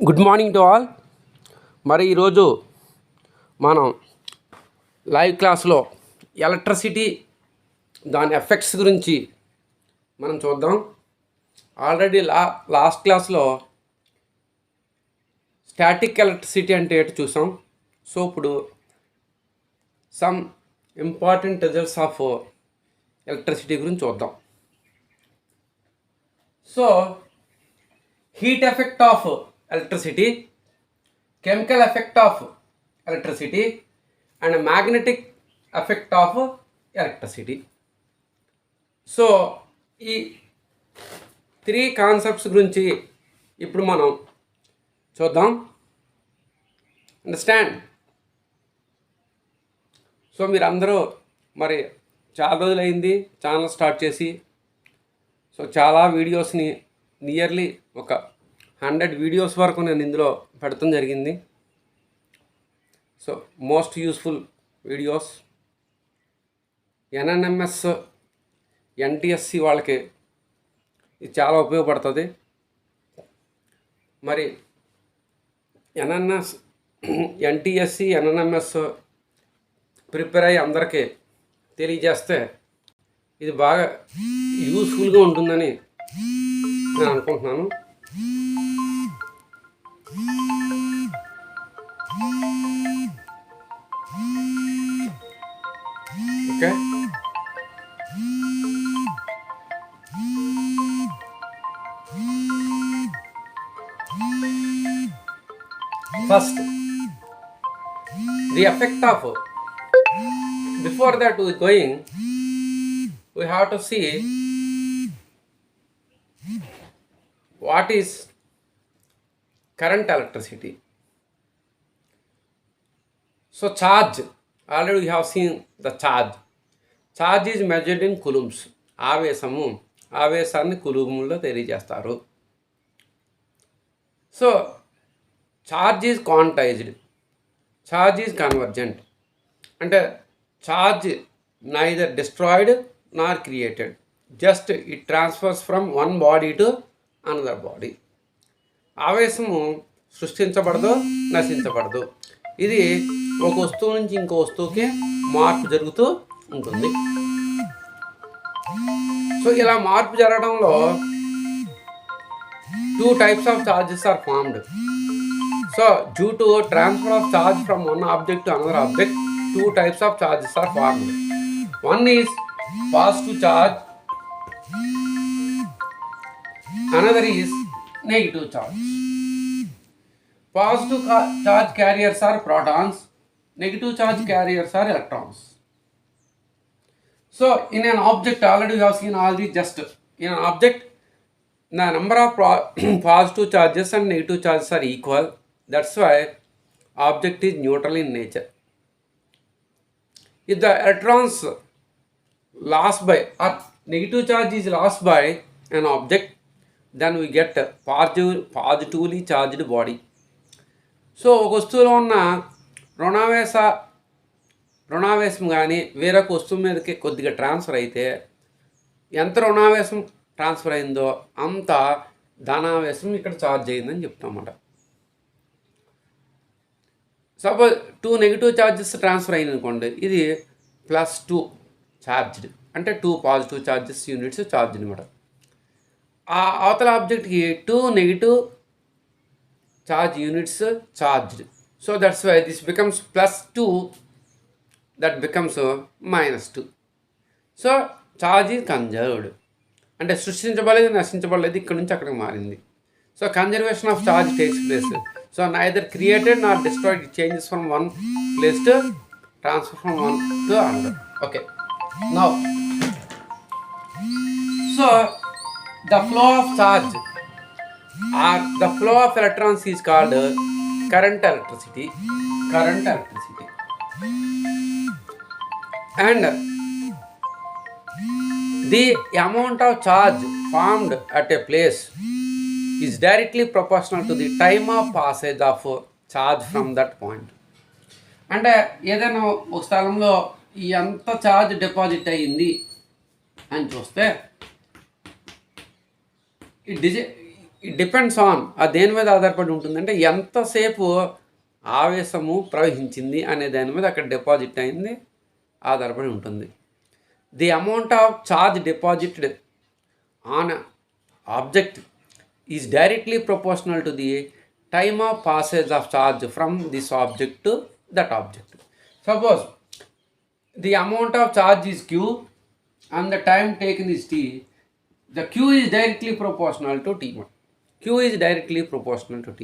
Good morning to all. మరి ఈరోజు మనం లైవ్ క్లాస్లో ఎలక్ట్రిసిటీ దాని ఎఫెక్ట్స్ గురించి మనం చూద్దాం. ఆల్రెడీ లాస్ట్ క్లాస్లో స్టాటిక్ ఎలక్ట్రిసిటీ అంటే ఏంటో చూసాం. సో ఇప్పుడు some important results of electricity గురించి చూద్దాం. So heat effect of electricity, chemical effect of electricity and magnetic effect of electricity. So ఈ 3 కాన్సెప్ట్స్ గురించి ఇప్పుడు మనం చూద్దాం. అండర్స్టాండ్? సో మీరు అందరూ మరి చాలా రోజులైంది ఛానల్ స్టార్ట్ చేసి. సో చాలా వీడియోస్ని నియర్లీ ఒక 100 వీడియోస్ వరకు నేను ఇందులో పెడతాం జరిగింది. So most useful videos NMMS NTSE వాళ్ళకి ఇది చాలా ఉపయోగపడుతుంది. మరి NTSE NMMS ప్రిపేర్ అయ్యి అందరికీ తెలియజేస్తే ఇది బాగా యూస్ఫుల్గా ఉంటుందని నేను అనుకుంటున్నాను. Okay, first the effect of, before that we going, we have to see what is current electricity. So charge, already we have seen the charge. Charge is measured in coulombs. ఆవేశాన్ని కులూముల్లో తెలియజేస్తారు. So charge is quantized, charge is convergent. అంటే charge neither destroyed nor created, just it transfers from one body to another body. ఆవేశము సృష్టించబడదు, నశించబడదు. ఇది ఒక వస్తువు నుంచి ఇంకో వస్తువుకి మార్పు జరుగుతూ ఉంటుంది. సో ఇలా మార్పు జరగడంలో 2 types of charges are formed. So due to transfer of charge from one object to another object, 2 types of charges are formed. One is positive charge, another is negative charge. Positive charge carriers are protons, negative charge carriers are electrons. So in an object, already we have seen all these. Just in an object, the number of positive charges and negative charges are equal. That's why object is neutral in nature. If the electrons lost by, or negative charge is lost by an object, then we get a positively charged body. So ఒక వస్తువులో ఉన్న రుణావేశం కానీ వేరొక వస్తువు మీదకి కొద్దిగా transfer అయితే ఎంత రుణావేశం ట్రాన్స్ఫర్ అయిందో అంత ధనావేశం ఇక్కడ ఛార్జ్ అయిందని చెప్తామన్నమాట. సపోజ్ 2 నెగిటివ్ ఛార్జెస్ ట్రాన్స్ఫర్ అయింది అనుకోండి, ఇది +2 ఛార్జ్డ్, అంటే 2 పాజిటివ్ ఛార్జెస్ యూనిట్స్ ఛార్జ్ అనమాట. ఆ అవతల ఆబ్జెక్ట్కి 2 negative charge units charged. So that's why this becomes +2, that becomes -2. So charge is conserved. అంటే సృష్టించబడలేదు, నశించబడలేదు, ఇక్కడ నుంచి అక్కడికి మారింది. So conservation of charge takes place. So neither created not destroyed, it changes from one place to transfer from one to another. Okay, now so the flow of charge or the flow of electrons is called current electricity. And the amount of charge formed at a place is directly proportional to the time of passage of charge from that point. అంటే ఏదైనా ఒక స్థలంలో ఎంత charge deposit అయ్యింది అని చూస్తే it depends on దేని మీద ఆధారపడి ఉంటుందంటే ఎంతసేపు ఆవేశము ప్రవహించింది అనే దాని మీద అక్కడ డిపాజిట్ అయింది ఆధారపడి ఉంటుంది. The amount of charge deposited on object is directly proportional to the time of passage of charge from this object to that object. Suppose the amount of charge is Q and the time taken is T. The Q is directly proportional to T. Q is directly proportional to T.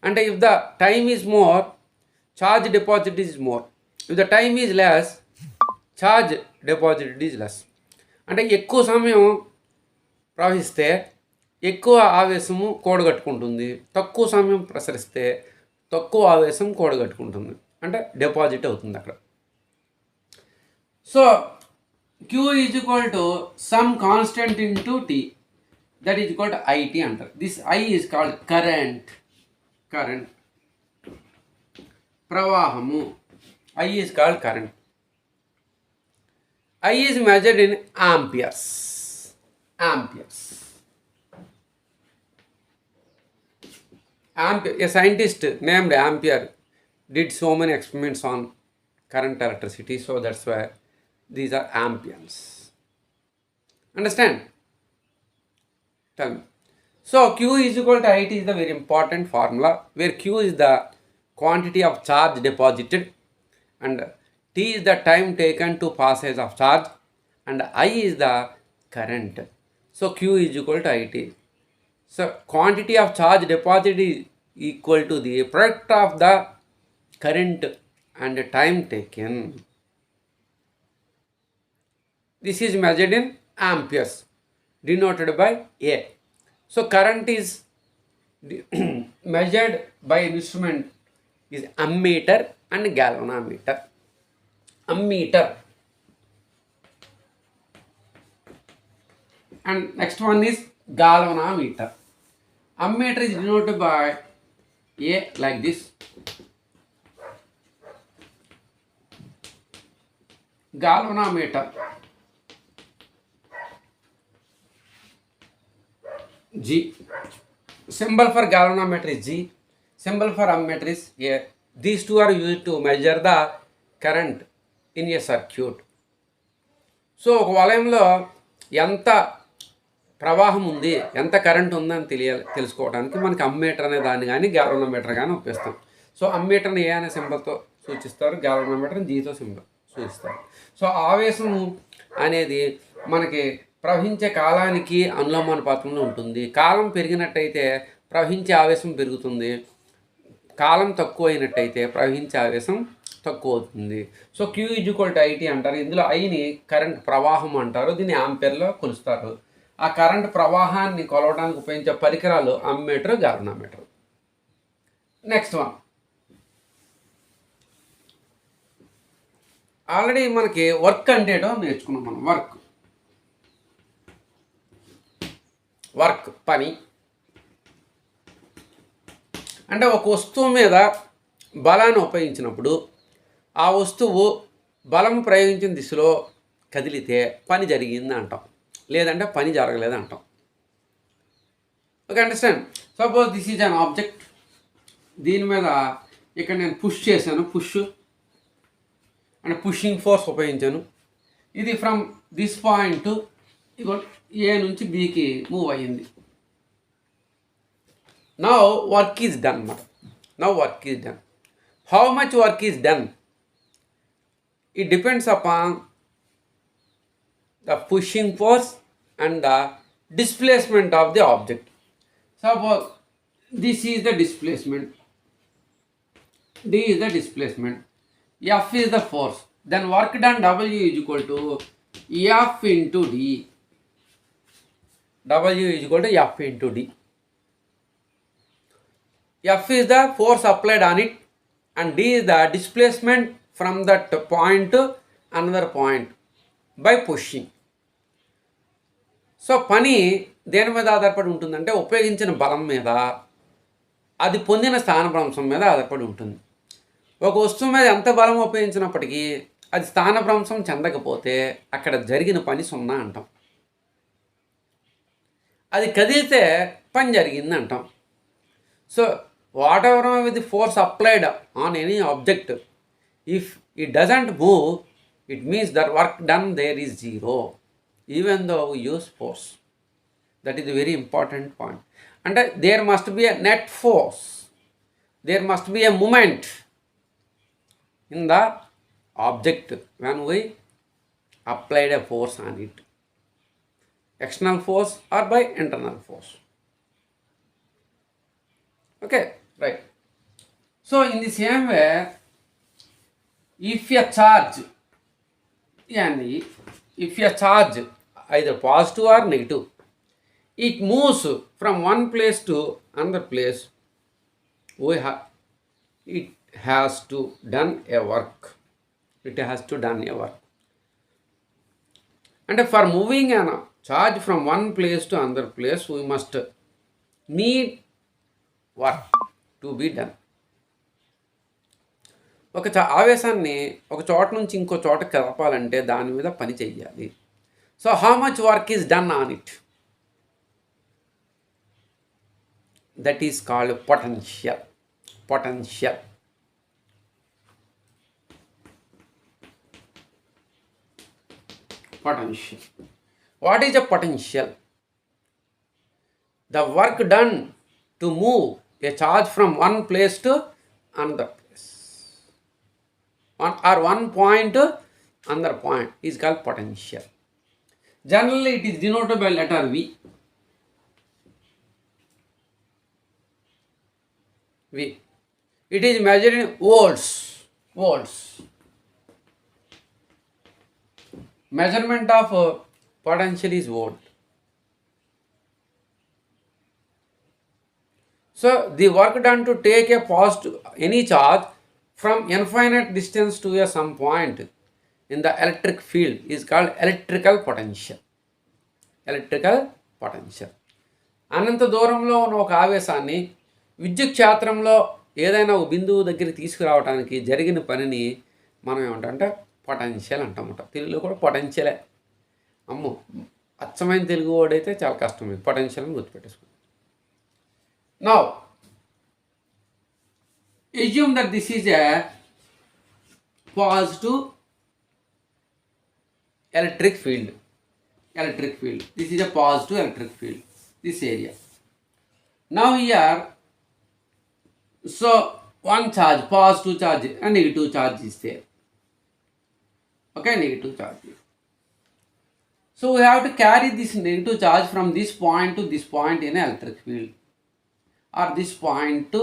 And if the time is more, charge deposit is more. If the time is less, charge deposit is less. అంటే ఎక్కువ సమయం ప్రవహిస్తే ఎక్కువ ఆవేశము కూడగట్టుకుంటుంది, తక్కువ సమయం ప్రసరిస్తే తక్కువ ఆవేశం కూడగట్టుకుంటుంది, అంటే deposit అవుతుంది అక్కడ. So Q is equal to some constant into T, that is equal to IT అంటారు. This I is called current. ప్రవాహము I is called current. I is measured in amperes. A scientist named Ampere did so many experiments on current electricity, so that's why these are amperes. Understand? Tell me. So Q is equal to IT is the very important formula, where Q is the quantity of charge deposited and T is the time taken to passage of charge and I is the current. So Q is equal to IT. So quantity of charge deposited is equal to the product of the current and time taken. This is measured in amperes, denoted by A. So current is measured by instrument is ammeter and galvanometer. Ammeter. And next one is galvanometer. Ammeter is denoted by A like this. Galvanometer G. Symbol for galvanometer is G. Symbol for ammeter is A. These two are used to measure the current in a circuit. So ఒక వలయంలో ఎంత ప్రవాహం ఉంది, ఎంత current ఉందని తెలుసుకోవడానికి మనకి ammeter అనే దాన్ని కానీ గ్యాల్వనోమీటర్ కానీ ఉపయోగిస్తాం. సో అమ్మీటర్ని ఏ అనే సింబల్తో సూచిస్తారు, గ్యాల్వనోమీటర్ని జీతో సింబల్ సూచిస్తారు. సో ఆవేశము అనేది మనకి ప్రవహించే కాలానికి అనులోమానుపాతంలో ఉంటుంది. కాలం పెరిగినట్టయితే ప్రవహించే ఆవేశం పెరుగుతుంది, కాలం తక్కువ అయినట్టయితే ప్రవహించే ఆవేశం తక్కువ అవుతుంది. So Q is equal to IT అంటారు. ఇందులో ఐని కరెంట్ ప్రవాహం అంటారు, దీన్ని ఆంపియర్లో కొలుస్తారు. ఆ కరెంట్ ప్రవాహాన్ని కొలవడానికి ఉపయోగించే పరికరాలు ammeter, galvanometer. Next one, already మనకి వర్క్ అంటే ఏంటో నేర్చుకున్నాం మనం. వర్క్ పని అంటే ఒక వస్తువు మీద బలాన్ని ఉపయోగించినప్పుడు ఆ వస్తువు బలం ప్రయోగించిన దిశలో కదిలితే పని జరిగింది అంటాం, లేదంటే పని జరగలేదు అంటాం. Okay, understand? Suppose this is an object. దీని మీద ఇక్కడ నేను పుష్ చేశాను, పుష్ అంటే పుషింగ్ ఫోర్స్ ఉపయోగించాను. ఇది ఫ్రమ్ దిస్ పాయింట్ ఏ నుంచి బికి మూవ్ అయ్యింది. నౌ వర్క్ ఈజ్ డన్ అన్నమాట. How much work is done? It depends upon the pushing force and the displacement of the object. Suppose this is the displacement, D is the displacement, F is the force, then work done W is equal to F into D. W is equal to F into D. F is the force applied on it and D is the displacement from that point to another point by pushing. So పని దేని మీద ఆధారపడి ఉంటుందంటే ఉపయోగించిన బలం మీద, అది పొందిన స్థానభ్రంశం మీద ఆధారపడి ఉంటుంది. ఒక వస్తువు మీద ఎంత బలం ఉపయోగించినప్పటికీ అది స్థానభ్రంశం చెందకపోతే అక్కడ జరిగిన పని 0 అంటాం. అది కదిలితే పని జరిగింది అంటాం. So whatever with force applied on any object, if it doesn't move, it means that work done there is zero even though we use force. That is very important point. అంటే there must be a net force, there must be a moment in the object when we applied a force on it, external force or by internal force. Okay, right. So in the same way, if a charge either positive or negative, it moves from one place to another place, it has to done a work. It has to done a work. And for moving a charge from one place to another place, we must need work to be done. ఒక ఆవేశాన్ని ఒక చోట నుంచి ఇంకో చోట కలపాలంటే దాని మీద పని చెయ్యాలి. So how much work is done on it, that is called potential. Potential. Potential. What is a potential? The work done to move a charge from one place to another place, one point to another point is called potential. Generally, it is denoted by letter V. V. It is measured in volts. Volts. Measurement of potential is volt. So the work done to take a positive any charge from infinite distance to a some point in the electric field is called electrical potential. Electrical potential. అనంత దూరంలో ఉన్న ఒక ఆవేశాన్ని విద్యుత్ క్షేత్రంలో ఏదైనా ఒక బిందువు దగ్గరికి తీసుకురావడానికి జరిగిన పనిని మనం ఏమంటామంటే పొటెన్షియల్ అంటామట. తెలుగులో కూడా పొటెన్షియలే. అమ్మో, అచ్చమైన తెలుగు వాడైతే చాలా కష్టమైంది. పొటెన్షియల్ అని గుర్తుపెట్టేసుకోండి. Now assume that this is a positive electric field. This is a positive electric field, this area. Now here, so one charge, positive charge and negative charge is there. Okay, negative charge. So we have to carry this negative charge from this point to this point in electric field, or this point to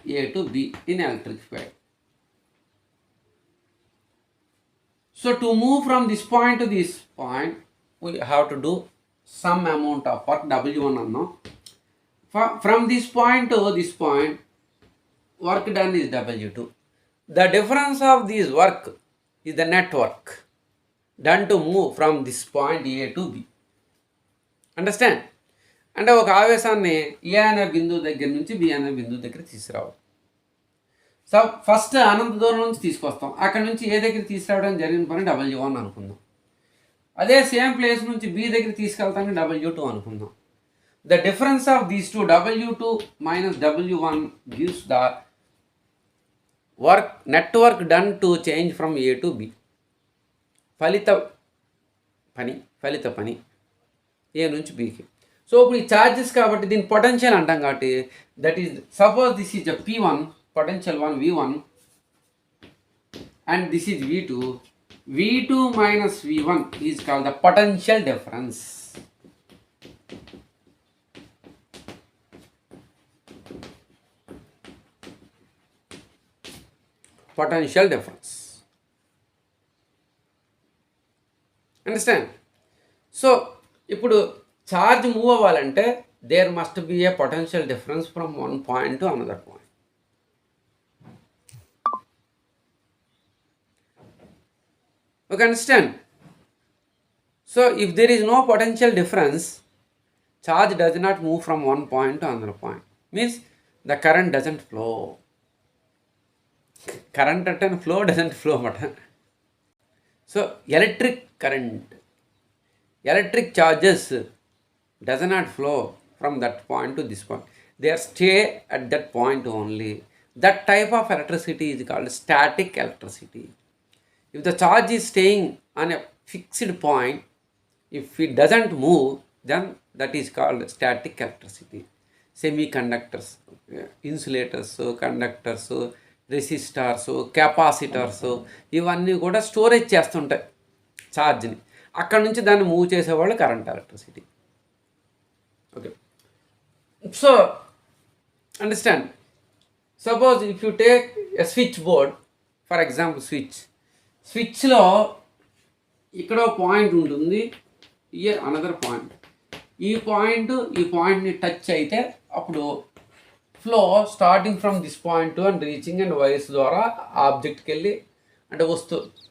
A to B in electric field. So to move from this point to this point, we have to do some amount of work, W1 anno. From this point to this point, work done is W2. The difference of this work is the net work done to move from this point A to B. Understand? అంటే ఒక ఆవేశాన్ని ఏ అనే బిందువు దగ్గర నుంచి B అనే బిందువు దగ్గర తీసుకురావాలి. సో ఫస్ట్ అనంత దూరం నుంచి తీసుకొస్తాం. అక్కడ నుంచి ఏ దగ్గర తీసుకురావడం జరిగిన పని W1 అనుకుందాం. అదే సేమ్ ప్లేస్ నుంచి బి దగ్గర తీసుకెళ్తాను W2 అనుకుందాం. The difference of these two, W2 minus W1 gives the work, net work done to change from A to B. ఫలిత పని ఏ నుంచి బికి. సో ఇప్పుడు ఈ ఛార్జెస్ కాబట్టి దీని పొటెన్షియల్ అంటాం కాబట్టి, that is suppose this is P1, potential 1 V1 and this is V2. V2 minus V1 is called the potential difference. Potential difference. Understand? So ఇప్పుడు ఛార్జ్ మూవ్ అవ్వాలంటే there must be a potential difference from one point to another point. Okay, understand? So if there is no potential difference, charge does not move from one point to another point. Means the current doesn't flow. Current at and flow doesn't flow. So electric current, electric charges does not flow from that point to this point. They stay at that point only. That type of electricity is called static electricity. If the charge is staying on a fixed point, if it doesn't move, then that is called static electricity. Semiconductors, insulators, conductors, రెసిస్టార్స్, capacitors, ఇవన్నీ కూడా storage చేస్తుంటాయి ఛార్జ్ని. అక్కడ నుంచి దాన్ని move చేసేవాళ్ళు current electricity. Okay, so understand. Suppose if you take a switch board, for example స్విచ్లో ఇక్కడ point ఉంటుంది, ఇయర్ అనదర్ పాయింట్. ఈ పాయింట్ని టచ్ అయితే అప్పుడు flow starting from this point and reaching and wires ద్వారా ఆబ్జెక్ట్కి వెళ్ళి, అంటే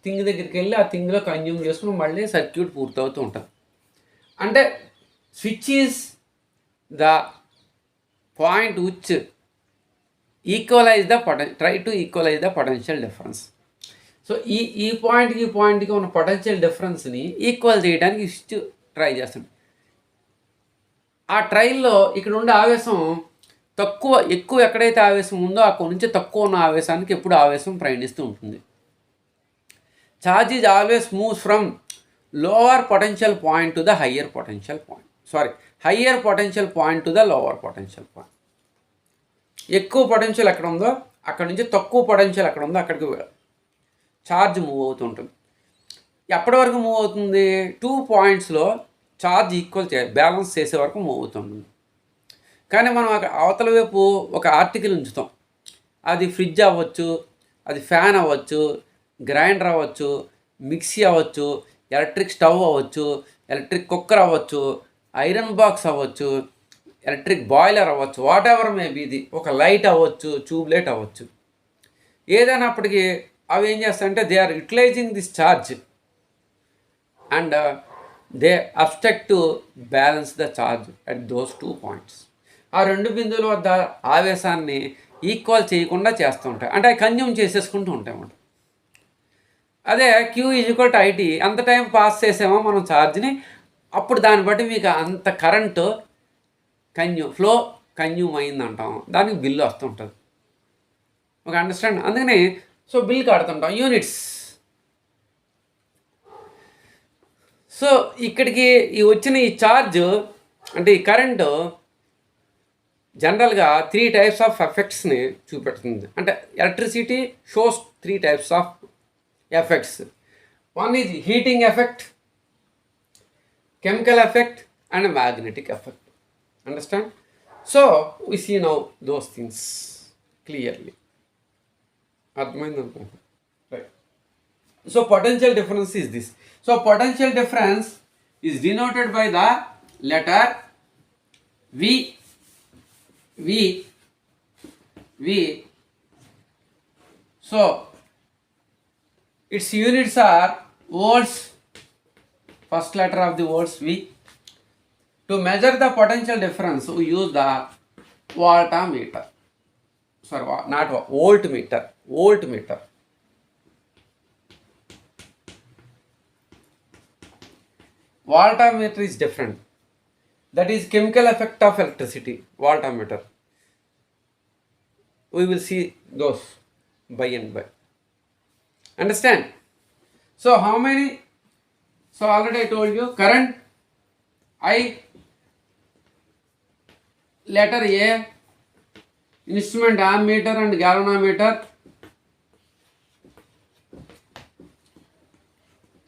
థింగ్ దగ్గరికి వెళ్ళి ఆ థింగ్లో కన్జ్యూమ్ చేసుకుని మళ్ళీ సర్క్యూట్ పూర్తవుతూ ఉంటుంది. అంటే switch is the point which try to equalise the potential difference. So ఈ పాయింట్కి ఉన్న పొటెన్షియల్ డిఫరెన్స్ని ఈక్వల్ చేయడానికి స్విచ్ ట్రై చేస్తుంది. ఆ ట్రైల్లో ఇక్కడ ఉండే ఆవేశం ఎక్కువ ఎక్కడైతే ఆవేశం ఉందో అక్కడి నుంచి తక్కువ ఉన్న ఆవేశానికి ఎప్పుడు ఆవేశం ప్రయాణిస్తూ ఉంటుంది. Charge is always moves from lower potential point to the higher potential point to the lower potential point. ఎక్కువ పొటెన్షియల్ ఎక్కడ ఉందో అక్కడ నుంచి తక్కువ పొటెన్షియల్ ఎక్కడ ఉందో అక్కడికి ఛార్జ్ మూవ్ అవుతుంటుంది. ఎప్పటి వరకు మూవ్ అవుతుంది? 2 పాయింట్స్లో ఛార్జ్ బ్యాలెన్స్ చేసే వరకు మూవ్ అవుతుంది. కానీ మనం అవతల వైపు ఒక ఆర్టికల్ ఉంచుతాం. అది ఫ్రిడ్జ్ అవ్వచ్చు, అది ఫ్యాన్ అవ్వచ్చు, గ్రైండర్ అవ్వచ్చు, మిక్సీ అవ్వచ్చు, ఎలక్ట్రిక్ స్టవ్ అవ్వచ్చు, ఎలక్ట్రిక్ కుక్కర్ అవ్వచ్చు, ఐరన్ బాక్స్ అవ్వచ్చు, ఎలక్ట్రిక్ బాయిలర్ అవ్వచ్చు, వాట్ ఎవర్ మేబీ, ఇది ఒక లైట్ అవ్వచ్చు, ట్యూబ్ లైట్ అవ్వచ్చు. ఏదైనప్పటికీ అవి ఏం చేస్తాయంటే they are utilizing this charge and they obstruct to balance the charge at those 2 points. ఆ 2 బిందువుల వద్ద ఆవేశాన్ని ఈక్వల్ చేయకుండా చేస్తూ ఉంటాయి, అంటే అవి కన్జ్యూమ్ చేసేసుకుంటూ ఉంటాయి అన్నమాట. అదే Q=IT, అంత టైం పాస్ చేసామో మనం ఛార్జ్ని, అప్పుడు దాన్ని బట్టి మీకు అంత కరెంటు ఫ్లో కన్జ్యూమ్ అయింది అంటాం, దానికి బిల్లు వస్తుంటుంది. ఒక అండర్స్టాండ్. అందుకని సో బిల్ కడుతుంటాం యూనిట్స్. సో ఇక్కడికి వచ్చిన ఈ ఛార్జ్ అంటే ఈ కరెంటు జనరల్గా 3 టైప్స్ ఆఫ్ ఎఫెక్ట్స్ని చూపెడుతుంది. అంటే electricity shows 3 types of effects. One is heating effect, chemical effect and magnetic effect. Understand? So we see now those things clearly. అర్థమైంది అనుకుంటున్నాను. Right. So potential difference is this. So potential difference is denoted by the letter V. So its units are volts, first letter of the volts V. To measure the potential difference, we use the voltmeter. Sorry, not voltmeter. Voltmeter is different. That is chemical effect of electricity, voltmeter. We will see those by and by. Understand? So how many? So already I told you current I, letter A, instrument ammeter and galvanometer,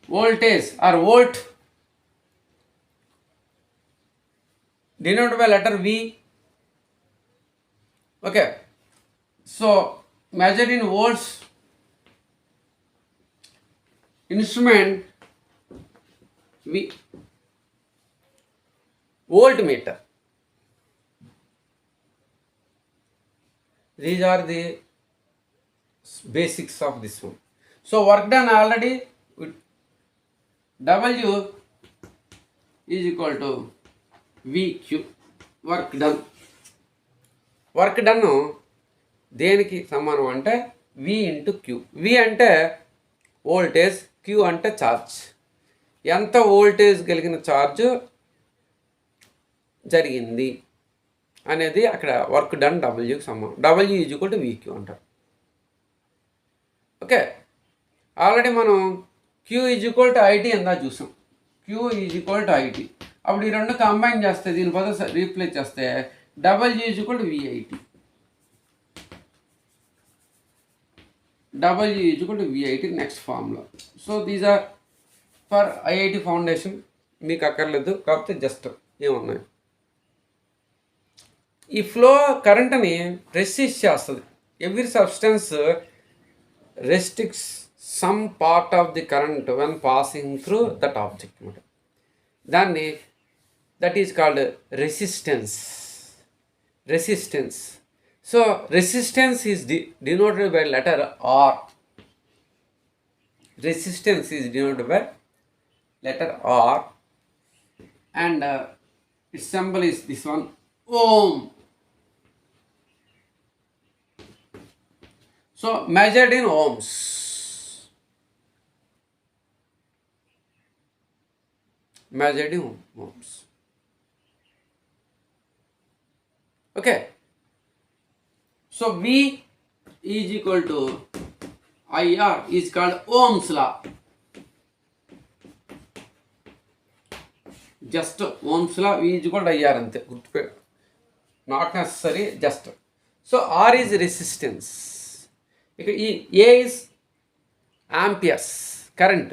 voltage or volt denoted by letter V. Okay, so measured in volts, instrument V, voltmeter. These are the basics of this one. So work done already with W is equal to VQ. Work done దేనికి సమానం అంటే V into Q. V అంటే voltage, Q అంటే charge. ఎంత voltage కలిగిన charge జరిగింది అనేది అక్కడ వర్క్ డన్ డబ్ల్యూకి సమానం. W is equal to VQ అంటారు. ఓకే, ఆల్రెడీ మనం Q is equal to IT ఎందా చూసాం. Q is equal to IT. అప్పుడు ఈ రెండు కంబైన్ చేస్తే దీని బదులు రీప్లేస్ చేస్తే W is equal to VIT. W is equal to VIT next formula. So these are for IIT foundation, మీకు అక్కర్లేదు, కాకపోతే జస్ట్ ఏమున్నాయి. ఈ ఫ్లో కరెంట్ని రెసిస్ట్ చేస్తుంది. Every substance restricts some part of the current when passing through that object అనమాట. దాన్ని that is called resistance. So resistance is denoted by letter R. Resistance is denoted by letter R, and its symbol is this one, ohm. So measured in ohms. Okay, so V is equal to IR is called Ohm's law. Just Ohm's law, V is equal to IR ante gurtupe, not necessary, just. So R is resistance. A is amperes, current.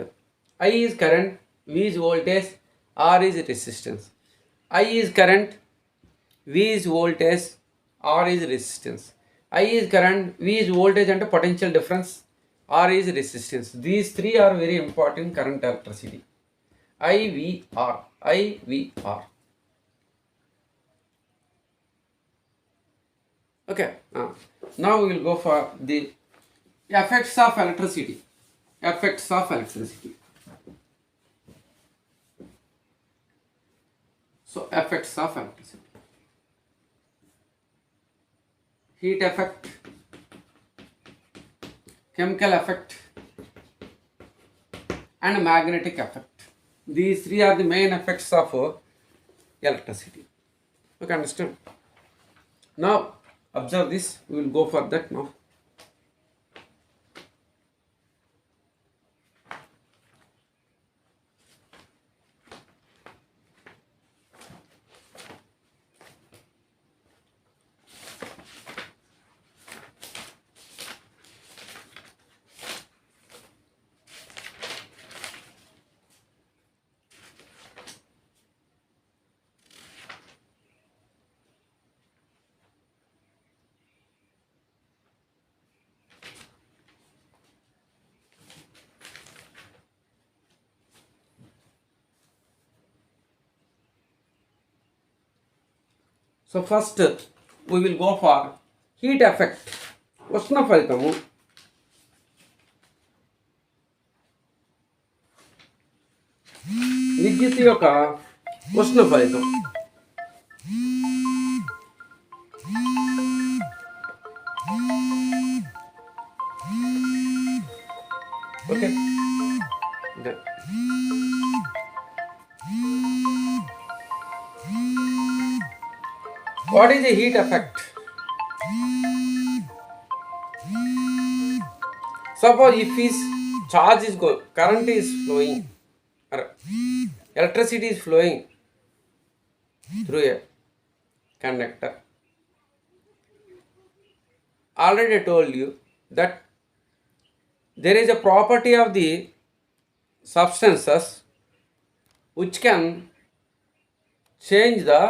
I is current, V is voltage, R is resistance. I is current, V is voltage, R is resistance. I is current, V is voltage and potential difference, R is resistance. These three are very important in current electricity. IVR. Okay, now we will go for the effects of electricity. So effects of electricity. Heat effect, chemical effect, and magnetic effect. These three are the main effects of electricity. Okay, understand? Now observe this. We will go for that now. So first we will go for heat effect. ఉష్ణ ఫలితము. విద్యుత్ యొక్క ఉష్ణ ఫలితం. Okay, what is the heat effect? Suppose if his charge is going, current is flowing, or electricity is flowing through a conductor. Already I told you that there is a property of the substances which can change the